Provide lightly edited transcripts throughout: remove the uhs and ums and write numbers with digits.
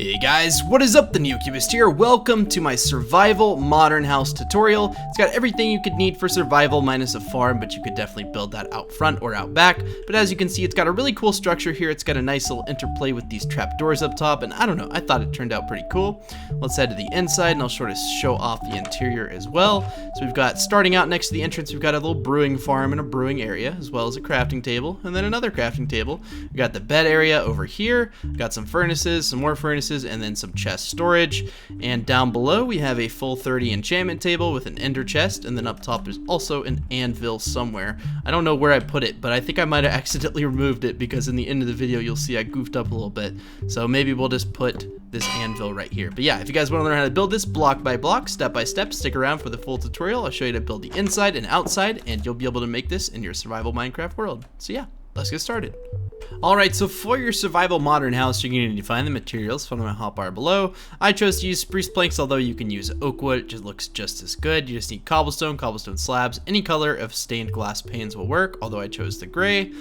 Hey guys, what is up? TheNeoCubest here. Welcome to my survival modern house tutorial. It's got everything you could need for survival minus a farm, but you could definitely build that out front or out back. But as you can see, it's got a really cool structure here. It's got a nice little interplay with these trapdoors up top, and I don't know, I thought it turned out pretty cool. Let's head to the inside and I'll sort of show off the interior as well. So we've got, starting out next to the entrance, we've got a little brewing farm and a brewing area, as well as a crafting table, and then another crafting table. We've got the bed area over here, got some furnaces, some more furnaces, and then some chest storage. And down below we have a full 30 enchantment table with an ender chest, and then up top there's also an anvil somewhere. I don't know where I put it, but I think I might have accidentally removed it because in the end of the video you'll see I goofed up a little bit. So maybe we'll just put this anvil right here. But yeah, if you guys want to learn how to build this block by block, step by step, stick around for the full tutorial. I'll show you how to build the inside and outside, and you'll be able to make this in your survival Minecraft world. So yeah, let's get started. Alright, so for your survival modern house, you're going to need to find the materials from my hotbar below. I chose to use spruce planks, although you can use oak wood. It just looks just as good. You just need cobblestone, cobblestone slabs. Any color of stained glass panes will work, although I chose the gray.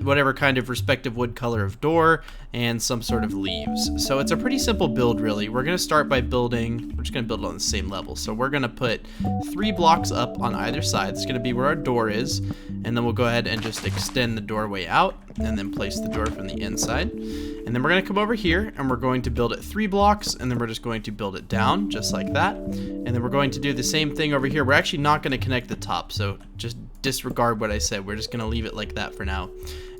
Whatever kind of respective wood color of door, and some sort of leaves. So it's a pretty simple build, really. We're going to start by building, we're just going to build it on the same level. So we're going to put 3 blocks up on either side. It's going to be where our door is, and then we'll go ahead and just extend the doorway out, and then place the door from the inside. And then we're going to come over here, and we're going to build it 3 blocks, and then we're just going to build it down, just like that. And then we're going to do the same thing over here. We're actually not going to connect the top, so just disregard what I said. We're just going to leave it like that for now.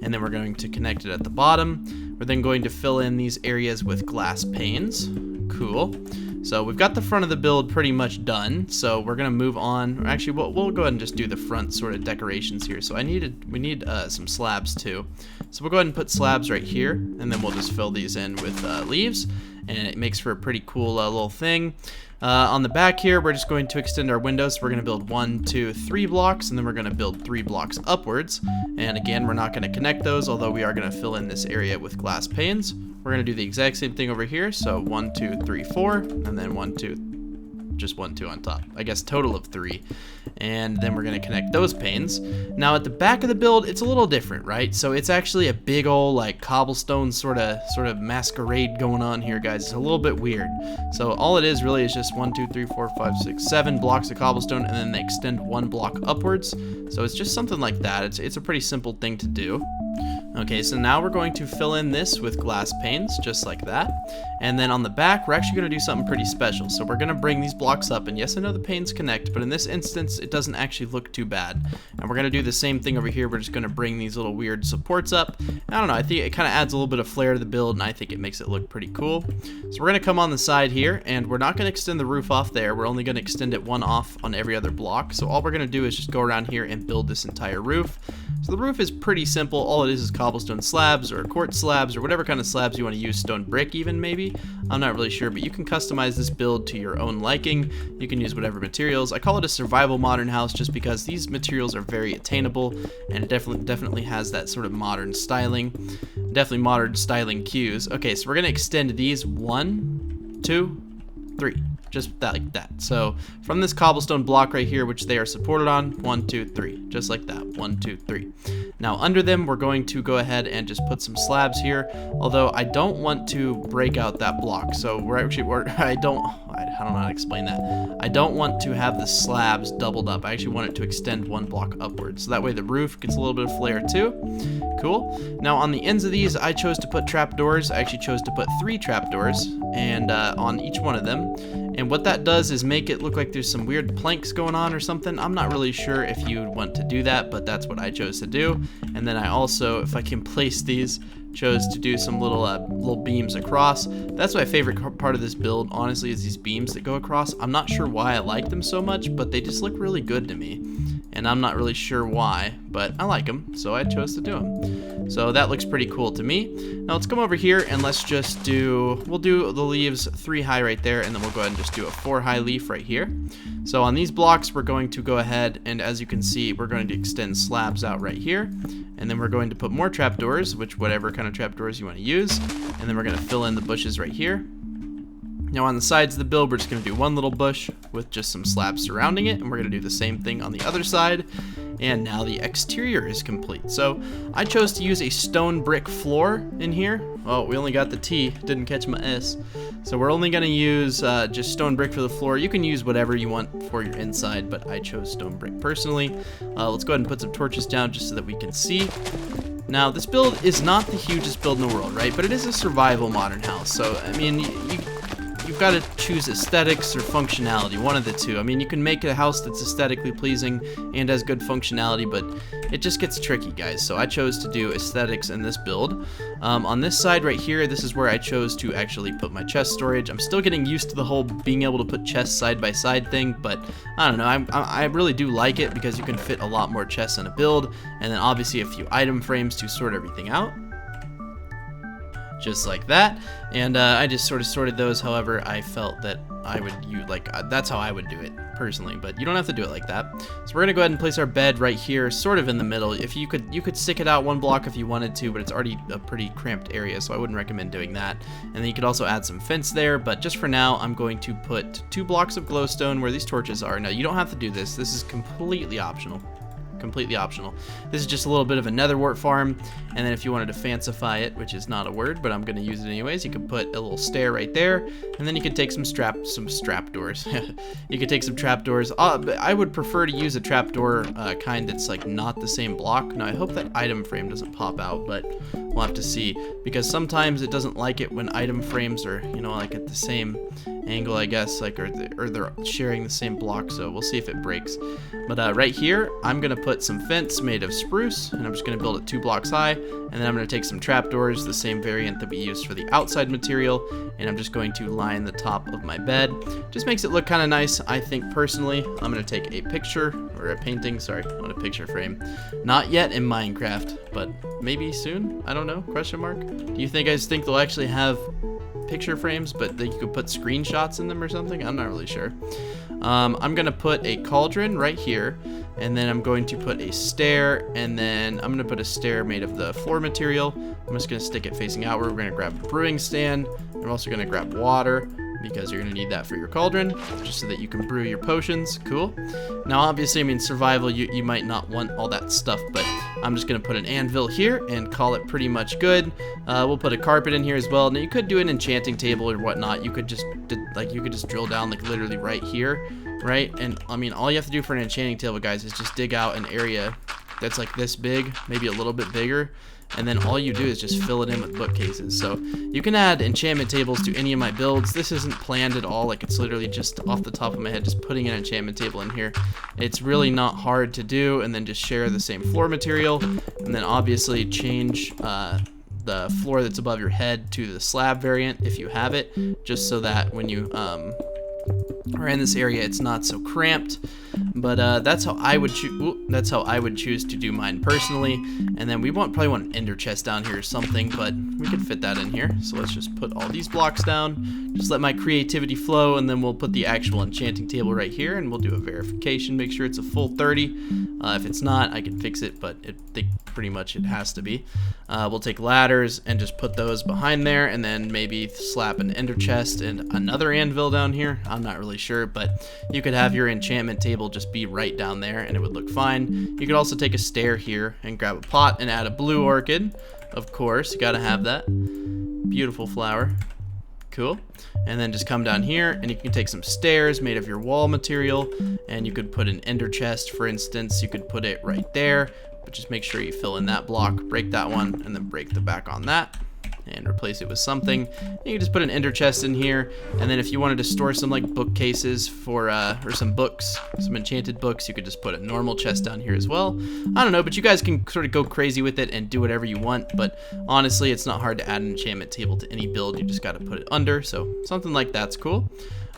And then we're going to connect it at the bottom. We're then going to fill in these areas with glass panes. Cool. So we've got the front of the build pretty much done. So we're gonna move on. Actually, we'll go ahead and just do the front sort of decorations here. So we need some slabs too. So we'll go ahead and put slabs right here, and then we'll just fill these in with leaves, and it makes for a pretty cool little thing. On the back here, we're just going to extend our windows. We're going to build 1, 2, 3 blocks, and then we're going to build 3 blocks upwards. And again, we're not going to connect those, although we are going to fill in this area with glass panes. We're going to do the exact same thing over here. So 1, 2, 3, 4, and then 1, 2, just 1, 2 on top. I guess total of 3. And then we're going to connect those panes. Now at the back of the build, it's a little different, right? So it's actually a big old like cobblestone sort of masquerade going on here, guys. It's a little bit weird. So all it is really is just 1, 2, 3, 4, 5, 6, 7 blocks of cobblestone, and then they extend 1 block upwards. So it's just something like that. It's a pretty simple thing to do. Okay, so now we're going to fill in this with glass panes, just like that. And then on the back, we're actually going to do something pretty special. So we're going to bring these blocks up, and yes, I know the panes connect, but in this instance, it doesn't actually look too bad. And we're going to do the same thing over here. We're just going to bring these little weird supports up. I don't know, I think it kind of adds a little bit of flair to the build, and I think it makes it look pretty cool. So we're going to come on the side here, and we're not going to extend the roof off there. We're only going to extend it 1 off on every other block. So all we're going to do is just go around here and build this entire roof. So the roof is pretty simple. All it is cobblestone slabs or quartz slabs or whatever kind of slabs you want to use, stone brick even maybe. I'm not really sure, but you can customize this build to your own liking. You can use whatever materials. I call it a survival modern house just because these materials are very attainable, and it definitely has that sort of modern styling. Definitely modern styling cues. Okay, so we're going to extend these 1, 2, 3. Just that, like that. So from this cobblestone block right here, which they are supported on, 1, 2, 3, just like that. 1, 2, 3. Now under them, we're going to go ahead and just put some slabs here. Although I don't want to break out that block, so I don't know how to explain that. I don't want to have the slabs doubled up. I actually want it to extend 1 block upwards, so that way the roof gets a little bit of flair too. Cool. Now on the ends of these, I chose to put trapdoors. I actually chose to put 3 trapdoors, and on each one of them. And what that does is make it look like there's some weird planks going on or something. I'm not really sure if you would want to do that, but that's what I chose to do. And then I also, if I can place these, chose to do some little beams across. That's my favorite part of this build, honestly, is these beams that go across. I'm not sure why I like them so much, but they just look really good to me. And I'm not really sure why, but I like them, so I chose to do them. So that looks pretty cool to me. Now let's come over here and let's just we'll do the leaves 3 high right there, and then we'll go ahead and just do a 4 high leaf right here. So on these blocks, we're going to go ahead, and as you can see, we're going to extend slabs out right here. And then we're going to put more trapdoors, whatever kind of trapdoors you want to use. And then we're going to fill in the bushes right here. Now on the sides of the build, we're just going to do 1 little bush with just some slabs surrounding it, and we're going to do the same thing on the other side. and now the exterior is complete. So I chose to use a stone brick floor in here. Oh, we only got the T, didn't catch my S. So we're only gonna use just stone brick for the floor. You can use whatever you want for your inside, but I chose stone brick personally. Let's go ahead and put some torches down just so that we can see. Now, this build is not the hugest build in the world, right? But it is a survival modern house. So, I mean, you've got to choose aesthetics or functionality, one of the two. I mean, you can make a house that's aesthetically pleasing and has good functionality, but it just gets tricky, guys. So I chose to do aesthetics in this build. On this side right here, this is where I chose to actually put my chest storage. I'm still getting used to the whole being able to put chests side by side thing, but I don't know, I really do like it because you can fit a lot more chests in a build, and then obviously a few item frames to sort everything out. Just like that, and I just sort of sorted those however I felt that I would use, like that's how I would do it personally, but you don't have to do it like that. So we're gonna go ahead and place our bed right here, sort of in the middle. If you could stick it out one block if you wanted to, but it's already a pretty cramped area, so I wouldn't recommend doing that. And then you could also add some fence there, but just for now, I'm going to put 2 blocks of glowstone where these torches are. Now, you don't have to do this. This is completely optional. Completely optional. This is just a little bit of a nether wart farm, and then if you wanted to fancify it, which is not a word, but I'm going to use it anyways, you could put a little stair right there, and then you could take some strap doors. You could take some trapdoors. I would prefer to use a trapdoor kind that's like not the same block. Now I hope that item frame doesn't pop out, but we'll have to see, because sometimes it doesn't like it when item frames are, you know, like at the same angle, I guess, like, or they're sharing the same block, so we'll see if it breaks. But right here, I'm gonna put some fence made of spruce, and I'm just gonna build it 2 blocks high, and then I'm gonna take some trapdoors, the same variant that we used for the outside material, and I'm just going to line the top of my bed. Just makes it look kind of nice, I think, personally. I'm gonna take a picture, or a painting, sorry, not a picture frame. Not yet in Minecraft, but maybe soon, I don't know, question mark. Do you guys think they'll actually have picture frames, but that you could put screenshots in them or something? I'm not really sure. I'm gonna put a cauldron right here, and then I'm going to put a stair, and then I'm gonna put a stair made of the floor material. I'm just gonna stick it facing outward. We're gonna grab a brewing stand. I'm also gonna grab water, because you're gonna need that for your cauldron, just so that you can brew your potions. Cool. Now obviously, I mean, survival, you might not want all that stuff, but I'm just gonna put an anvil here and call it pretty much good. We'll put a carpet in here as well. Now you could do an enchanting table or whatnot. You could just drill down like literally right here, right? And I mean, all you have to do for an enchanting table, guys, is just dig out an area that's like this big, maybe a little bit bigger, and then all you do is just fill it in with bookcases. So you can add enchantment tables to any of my builds. This isn't planned at all, like it's literally just off the top of my head, just putting an enchantment table in here. It's really not hard to do, and then just share the same floor material, and then obviously change the floor that's above your head to the slab variant if you have it, just so that when you are in this area, it's not so cramped. But that's how I would choose to do mine personally. And then we probably want an ender chest down here or something, but we could fit that in here. So let's just put all these blocks down, just let my creativity flow, and then we'll put the actual enchanting table right here, and we'll do a verification, make sure it's a full 30. If it's not, I can fix it, but I think pretty much it has to be. We'll take ladders and just put those behind there, and then maybe slap an ender chest and another anvil down here. I'm not really sure, but you could have your enchantment table just be right down there and it would look fine. You could also take a stair here and grab a pot and add a blue orchid. Of course, you gotta have that. Beautiful flower. Cool. And then just come down here, and you can take some stairs made of your wall material, and you could put an ender chest, for instance. You could put it right there, but just make sure you fill in that block, break that one, and then break the back on that, and replace it with something. And you can just put an ender chest in here, and then if you wanted to store some like bookcases for or some books, some enchanted books, you could just put a normal chest down here as well. I don't know, but you guys can sort of go crazy with it and do whatever you want, but honestly, it's not hard to add an enchantment table to any build. You just got to put it under, so something like that's cool.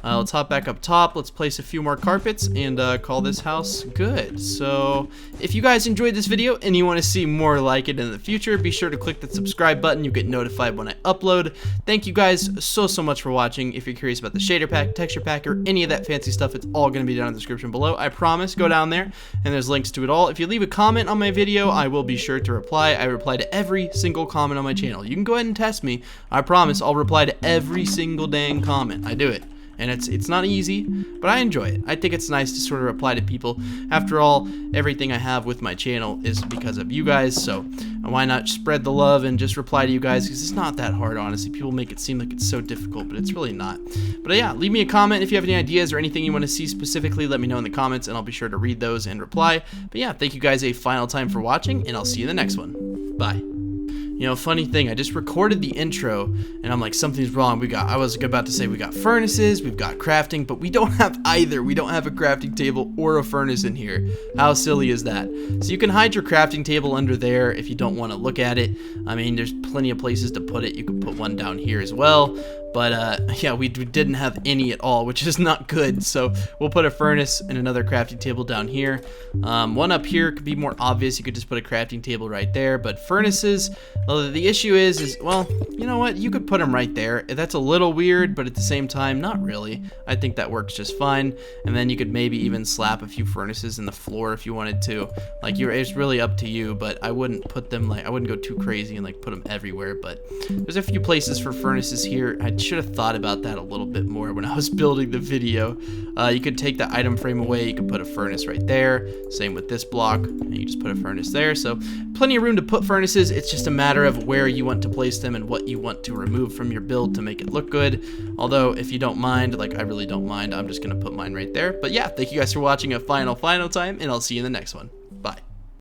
Let's hop back up top. Let's place a few more carpets and call this house good. So if you guys enjoyed this video and you want to see more like it in the future, be sure to click that subscribe button. You get notified when I upload. Thank you guys so much for watching. If you're curious about the shader pack, texture pack, or any of that fancy stuff, it's all going to be down in the description below. I promise. Go down there and there's links to it all. If you leave a comment on my video, I will be sure to reply. I reply to every single comment on my channel. You can go ahead and test me. I promise I'll reply to every single dang comment. I do it. and it's not easy, but I enjoy it. I think it's nice to sort of reply to people. After all, everything I have with my channel is because of you guys, so why not spread the love and just reply to you guys, because it's not that hard, honestly. People make it seem like it's so difficult, but it's really not. But yeah, leave me a comment if you have any ideas or anything you want to see specifically. Let me know in the comments, and I'll be sure to read those and reply. But yeah, thank you guys a final time for watching, and I'll see you in the next one. Bye. You know, funny thing, I just recorded the intro, and I'm like, something's wrong. I was about to say we got furnaces, we've got crafting, but we don't have either. We don't have a crafting table or a furnace in here. How silly is that? So you can hide your crafting table under there if you don't want to look at it. I mean, there's plenty of places to put it. You can put one down here as well. But yeah, we didn't have any at all, which is not good. So we'll put a furnace and another crafting table down here. One up here could be more obvious. You could just put a crafting table right there. But furnaces, well, the issue is, well, you know what? You could put them right there. That's a little weird, but at the same time, not really. I think that works just fine. And then you could maybe even slap a few furnaces in the floor if you wanted to. Like, it's really up to you, but I wouldn't put them, like, I wouldn't go too crazy and like put them everywhere. But there's a few places for furnaces here. I should have thought about that a little bit more when I was building the video. You could take the item frame away. You could put a furnace right there. Same with this block, and you just put a furnace there. So plenty of room to put furnaces. It's just a matter of where you want to place them and what you want to remove from your build to make it look good. Although if you don't mind, like I really don't mind, I'm just gonna put mine right there. But yeah, thank you guys for watching a final time, and I'll see you in the next one.